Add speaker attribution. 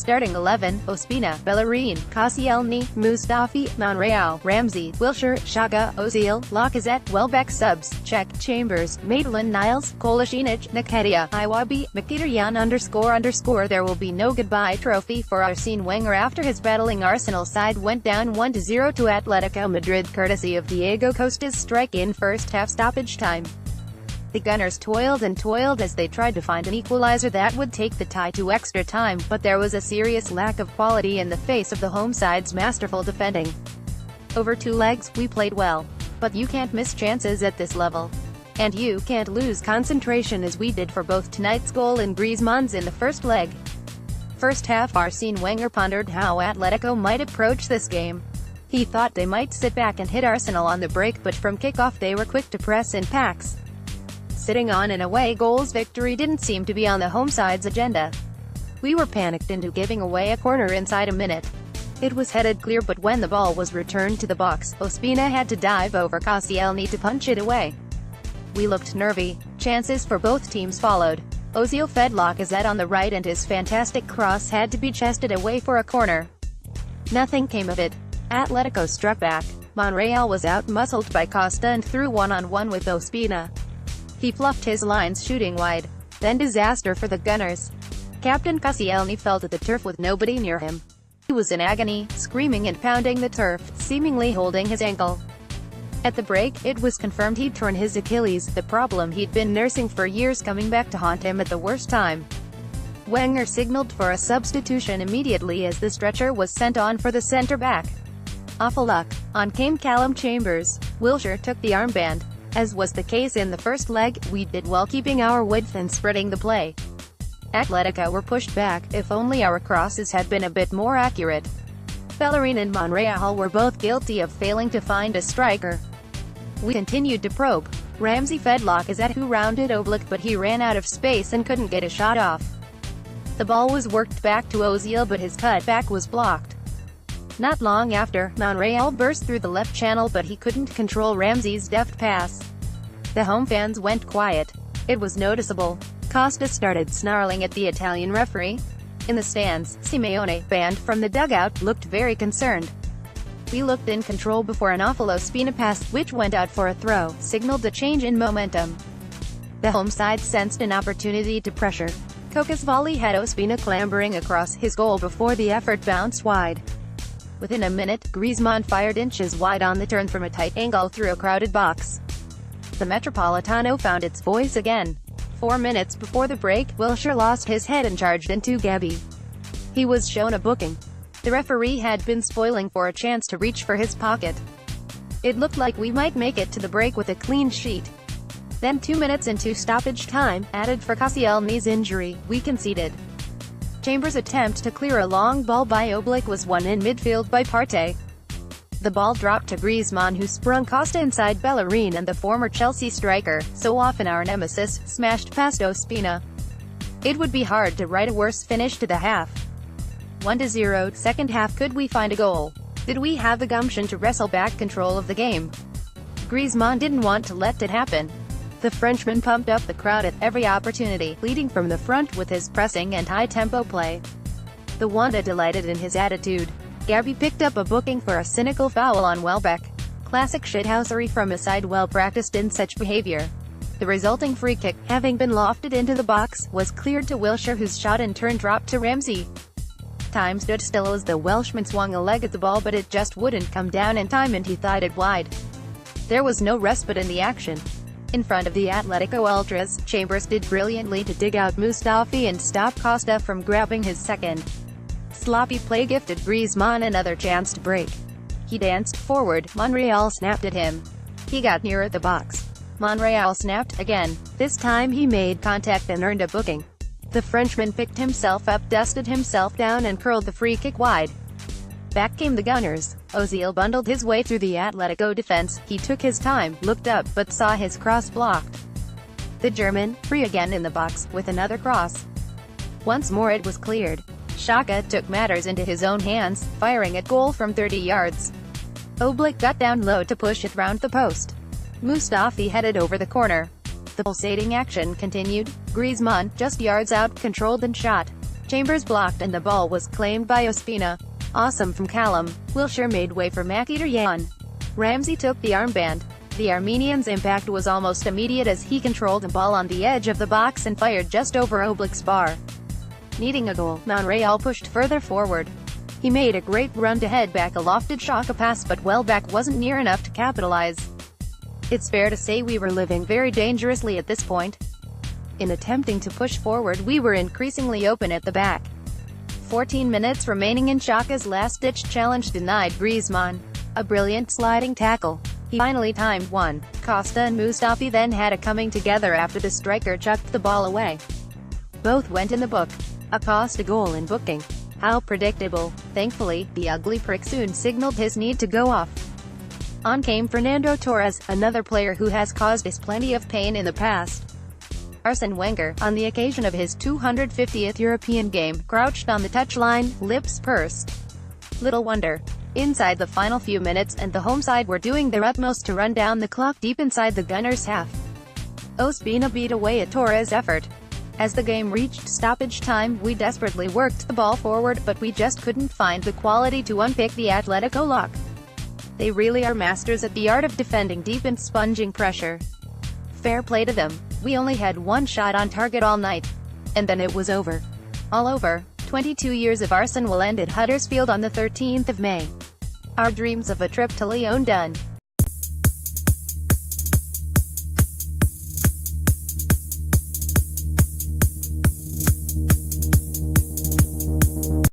Speaker 1: Starting 11, Ospina, Bellerin, Koscielny, Mustafi, Monreal, Ramsey, Wilshere, Xhaka, Ozil, Lacazette, Welbeck Subs, Cech, Chambers, Maitland-Niles, Kolasinac, Nketiah, Iwobi, Mkhitaryan __. There will be no goodbye trophy for Arsene Wenger after his battling Arsenal side went down 1-0 to Atletico Madrid courtesy of Diego Costa's strike in first half stoppage time. The Gunners toiled and toiled as they tried to find an equaliser that would take the tie to extra time, but there was a serious lack of quality in the face of the home side's masterful defending. Over 2 legs, we played well. But you can't miss chances at this level. And you can't lose concentration as we did for both tonight's goal and Griezmann's in the first leg. First half, Arsene Wenger pondered how Atletico might approach this game. He thought they might sit back and hit Arsenal on the break, but from kickoff they were quick to press in packs. Sitting on an away goals victory didn't seem to be on the home side's agenda. We were panicked into giving away a corner inside a minute. It was headed clear, but when the ball was returned to the box, Ospina had to dive over Koscielny to punch it away. We looked nervy. Chances for both teams followed. Ozil fed Lacazette on the right and his fantastic cross had to be chested away for a corner. Nothing came of it. Atletico struck back. Monreal was out-muscled by Costa and threw one-on-one with Ospina. He fluffed his lines shooting wide. Then disaster for the Gunners. Captain Koscielny fell to the turf with nobody near him. He was in agony, screaming and pounding the turf, seemingly holding his ankle. At the break, it was confirmed he'd torn his Achilles, the problem he'd been nursing for years coming back to haunt him at the worst time. Wenger signaled for a substitution immediately as the stretcher was sent on for the centre-back. Awful luck. On came Callum Chambers. Wilshere took the armband. As was the case in the first leg, we did well keeping our width and spreading the play. Atletico were pushed back, if only our crosses had been a bit more accurate. Bellerin and Monreal were both guilty of failing to find a striker. We continued to probe. Ramsey fed Lacazette, who rounded oblique, but he ran out of space and couldn't get a shot off. The ball was worked back to Ozil, but his cutback was blocked. Not long after, Monreal burst through the left channel, but he couldn't control Ramsey's deft pass. The home fans went quiet. It was noticeable. Costa started snarling at the Italian referee. In the stands, Simeone, banned from the dugout, looked very concerned. We looked in control before an awful Ospina pass, which went out for a throw, signaled a change in momentum. The home side sensed an opportunity to pressure. Coca's volley had Ospina clambering across his goal before the effort bounced wide. Within a minute, Griezmann fired inches wide on the turn from a tight angle through a crowded box. The Metropolitano found its voice again. 4 minutes before the break, Wilshere lost his head and charged into Gabby. He was shown a booking. The referee had been spoiling for a chance to reach for his pocket. It looked like we might make it to the break with a clean sheet. Then 2 minutes into stoppage time, added for Koscielny's injury, we conceded. Chambers' attempt to clear a long ball by Oblique was won in midfield by Partey. The ball dropped to Griezmann, who sprung Costa inside Bellerin, and the former Chelsea striker, so often our nemesis, smashed past Ospina. It would be hard to write a worse finish to the half. 1-0, second half. Could we find a goal? Did we have the gumption to wrestle back control of the game? Griezmann didn't want to let it happen. The Frenchman pumped up the crowd at every opportunity, leading from the front with his pressing and high-tempo play. The Wanda delighted in his attitude. Gabby picked up a booking for a cynical foul on Welbeck. Classic shithousery from a side well practiced in such behavior. The resulting free kick, having been lofted into the box, was cleared to Wilshere, whose shot in turn dropped to Ramsey. Time stood still as the Welshman swung a leg at the ball, but it just wouldn't come down in time and he thied it wide. There was no respite in the action. In front of the Atletico Ultras, Chambers did brilliantly to dig out Mustafi and stop Costa from grabbing his second. Sloppy play gifted Griezmann another chance to break. He danced forward, Monreal snapped at him. He got nearer the box. Monreal snapped again. This time he made contact and earned a booking. The Frenchman picked himself up, dusted himself down and curled the free kick wide. Back came the Gunners. Ozil bundled his way through the Atletico defense. He took his time, looked up, but saw his cross blocked. The German, free again in the box, with another cross. Once more it was cleared. Xhaka took matters into his own hands, firing at goal from 30 yards. Oblique got down low to push it round the post. Mustafi headed over the corner. The pulsating action continued. Griezmann, just yards out, controlled and shot. Chambers blocked and the ball was claimed by Ospina. Awesome from Callum. Wilshere made way for Mkhitaryan. Ramsey took the armband. The Armenian's impact was almost immediate as he controlled the ball on the edge of the box and fired just over Oblique's bar. Needing a goal, Monreal pushed further forward. He made a great run to head back a lofted Xhaka pass, but Welbeck wasn't near enough to capitalize. It's fair to say we were living very dangerously at this point. In attempting to push forward, we were increasingly open at the back. 14 minutes remaining in, Xhaka's last-ditch challenge denied Griezmann a brilliant sliding tackle. He finally timed one. Costa and Mustafi then had a coming together after the striker chucked the ball away. Both went in the book. A Costa goal in booking. How predictable. Thankfully, the ugly prick soon signaled his need to go off. On came Fernando Torres, another player who has caused us plenty of pain in the past. Arsene Wenger, on the occasion of his 250th European game, crouched on the touchline, lips pursed. Little wonder. Inside the final few minutes, and the home side were doing their utmost to run down the clock deep inside the Gunners' half. Ospina beat away a Torres effort. As the game reached stoppage time, we desperately worked the ball forward, but we just couldn't find the quality to unpick the Atletico lock. They really are masters at the art of defending deep and sponging pressure. Fair play to them. We only had one shot on target all night. And then it was over. All over. 22 years of Arsene will end at Huddersfield on the 13th of May. Our dreams of a trip to Lyon done.